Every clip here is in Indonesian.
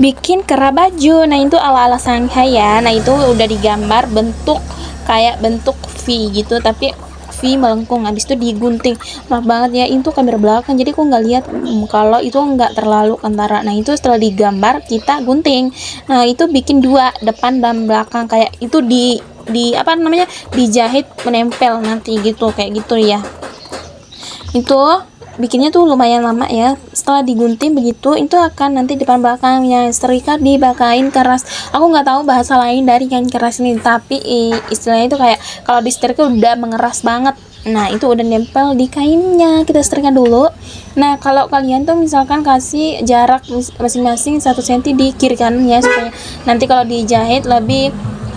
bikin kerah baju. Nah itu ala-ala Shanghai ya. Nah itu udah digambar bentuk kayak bentuk V gitu, tapi V melengkung, habis itu digunting. Maaf banget ya, itu kamera belakang jadi aku nggak lihat kalau itu nggak terlalu kentara. Nah itu setelah digambar kita gunting. Nah itu bikin dua, depan dan belakang, kayak itu di apa namanya, dijahit menempel nanti gitu, kayak gitu ya. Itu bikinnya tuh lumayan lama ya. Setelah digunting begitu, itu akan nanti depan belakangnya setrika dibakain keras. Aku nggak tahu bahasa lain dari kain keras ini, tapi istilahnya itu kayak kalau di setrika udah mengeras banget. Nah itu udah nempel di kainnya, kita setrika dulu. Nah kalau kalian tuh misalkan kasih jarak masing-masing 1 cm di kiri kanan ya, supaya nanti kalau dijahit lebih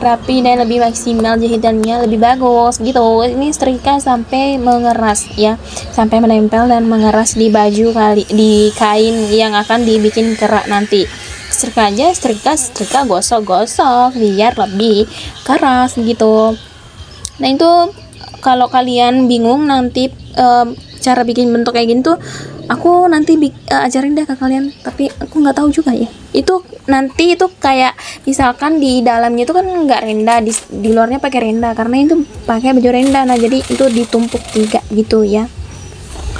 rapi dan lebih maksimal, jahitannya lebih bagus gitu. Ini setrika sampai mengeras ya, sampai menempel dan mengeras di baju di kain yang akan dibikin kerak nanti. Setrika aja, setrika gosok-gosok biar lebih keras gitu. Nah itu kalau kalian bingung nanti cara bikin bentuk kayak gini tuh, aku nanti ajarin deh ke kalian, tapi aku nggak tahu juga ya. Itu nanti itu kayak misalkan di dalamnya itu kan nggak renda, di luarnya pakai renda, karena itu pakai baju renda. Nah jadi itu ditumpuk 3 gitu ya,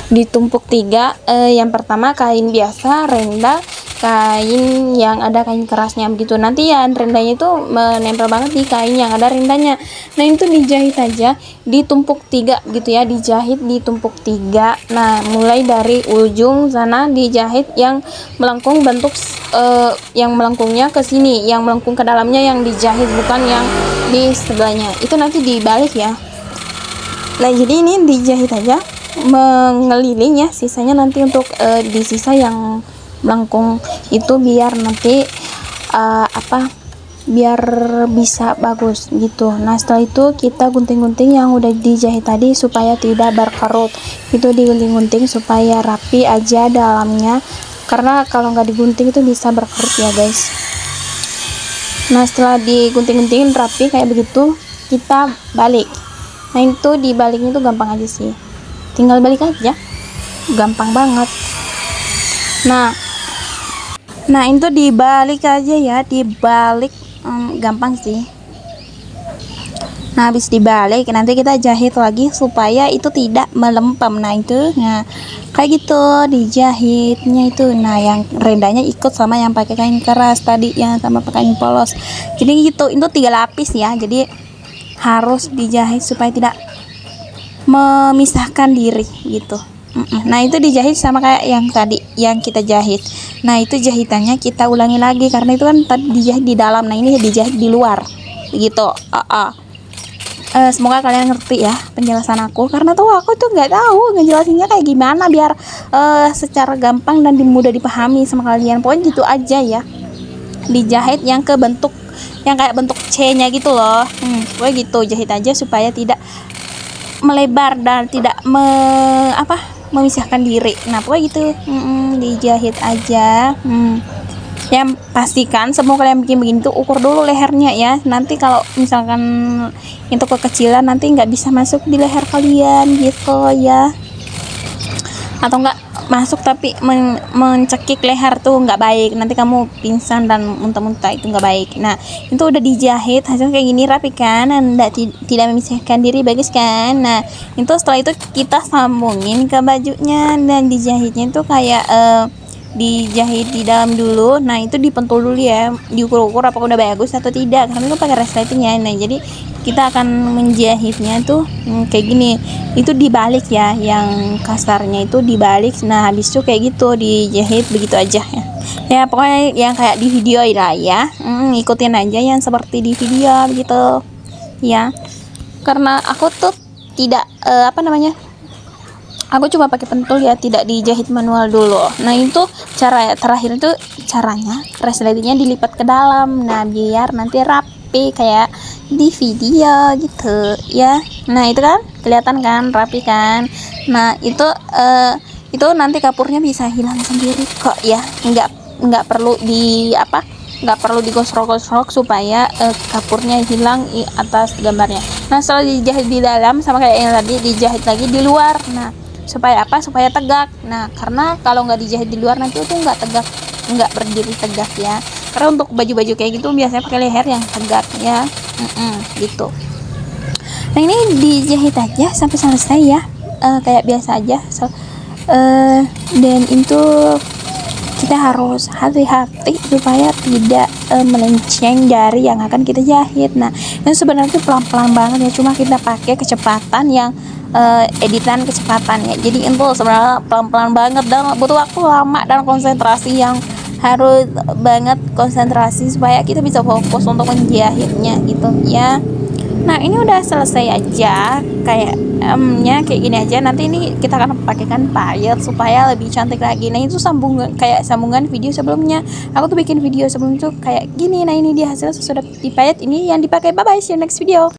ditumpuk 3. Yang pertama kain biasa renda, kain yang ada kain kerasnya begitu. Nanti ya rendanya itu menempel banget di kain yang ada rendanya. Nah itu dijahit aja ditumpuk 3 gitu ya, dijahit ditumpuk 3. Nah mulai dari ujung sana dijahit yang melengkung, bentuk yang melengkungnya ke sini, yang melengkung ke dalamnya yang dijahit, bukan yang di sebelahnya. Itu nanti dibalik ya. Nah jadi ini dijahit aja mengeliling ya, sisanya nanti untuk di sisa yang melengkung itu biar nanti biar bisa bagus gitu. Nah setelah itu kita gunting-gunting yang udah dijahit tadi supaya tidak berkerut. Itu digunting-gunting supaya rapi aja dalamnya, karena kalau nggak digunting itu bisa berkerut ya guys. Nah setelah digunting-gunting rapi kayak begitu, kita balik. Nah itu dibaliknya itu gampang aja sih, tinggal balik aja, gampang banget. Nah itu dibalik aja ya, dibalik gampang sih. Nah habis dibalik nanti kita jahit lagi supaya itu tidak melempem. Nah itu, nah kayak gitu dijahitnya itu. Nah yang rendanya ikut sama yang pakai kain keras tadi, yang sama pakai kain polos. Jadi gitu, itu 3 lapis ya, jadi harus dijahit supaya tidak memisahkan diri gitu. Nah itu dijahit sama kayak yang tadi yang kita jahit. Nah itu jahitannya kita ulangi lagi, karena itu kan tadi dijahit di dalam, nah ini dijahit di luar gitu. Semoga kalian ngerti ya penjelasan aku, karena tuh aku tuh nggak tahu ngejelasinnya kayak gimana biar secara gampang dan mudah dipahami sama kalian. Pokoknya gitu aja ya, dijahit yang ke bentuk yang kayak bentuk C-nya gitu loh. Pokoknya gitu, jahit aja supaya tidak melebar dan tidak memisahkan diri. Nah pokoknya gitu, dijahit aja. Yang pastikan sebelum kalian bikin begini tuh ukur dulu lehernya ya. Nanti kalau misalkan itu kekecilan nanti nggak bisa masuk di leher kalian gitu ya, atau enggak masuk tapi mencekik leher tuh nggak baik, nanti kamu pingsan dan muntah-muntah, itu nggak baik. Nah itu udah dijahit, hasil kayak gini rapi kan, tidak memisahkan diri, bagus kan. Nah itu setelah itu kita sambungin ke bajunya, dan dijahitnya itu kayak dijahit di dalam dulu. Nah itu dipentul dulu ya, diukur-ukur apakah udah bagus atau tidak, karena itu pakai resleting ya. Nah jadi kita akan menjahitnya tuh kayak gini, itu dibalik ya, yang kasarnya itu dibalik. Nah habis itu kayak gitu dijahit begitu aja ya. Ya pokoknya yang kayak di video lah ya, ikutin aja yang seperti di video gitu ya, karena aku tuh tidak aku cuma pakai pentul ya, tidak dijahit manual dulu. Nah itu cara terakhir itu caranya resletingnya dilipat ke dalam, nah biar nanti rapi kayak di video gitu ya. Nah itu kan kelihatan kan rapi kan. Nah itu nanti kapurnya bisa hilang sendiri kok ya, nggak perlu nggak perlu digosok-gosok supaya kapurnya hilang atas gambarnya. Nah setelah dijahit di dalam sama kayak yang tadi, dijahit lagi di luar. Nah supaya supaya tegak. Nah karena kalau nggak dijahit di luar nanti itu nggak tegak, nggak berdiri tegak ya, karena untuk baju-baju kayak gitu biasanya pakai leher yang tegak ya. Gitu. Nah ini dijahit aja sampai selesai ya, kayak biasa aja. Dan itu kita harus hati-hati supaya tidak melenceng dari yang akan kita jahit. Nah ini sebenarnya pelan-pelan banget ya, cuma kita pakai kecepatan yang editan kecepatan ya, jadi itu sebenarnya pelan-pelan banget dan butuh waktu lama dan konsentrasi yang harus banget konsentrasi supaya kita bisa fokus untuk menjahitnya gitu ya. Nah ini udah selesai aja, kayak kayak gini aja. Nanti ini kita akan pakaikan payet supaya lebih cantik lagi. Nah itu sambungan video sebelumnya, aku tuh bikin video sebelum itu kayak gini. Nah ini dia hasilnya sesudah dipayet, ini yang dipakai. Bye bye, see you next video.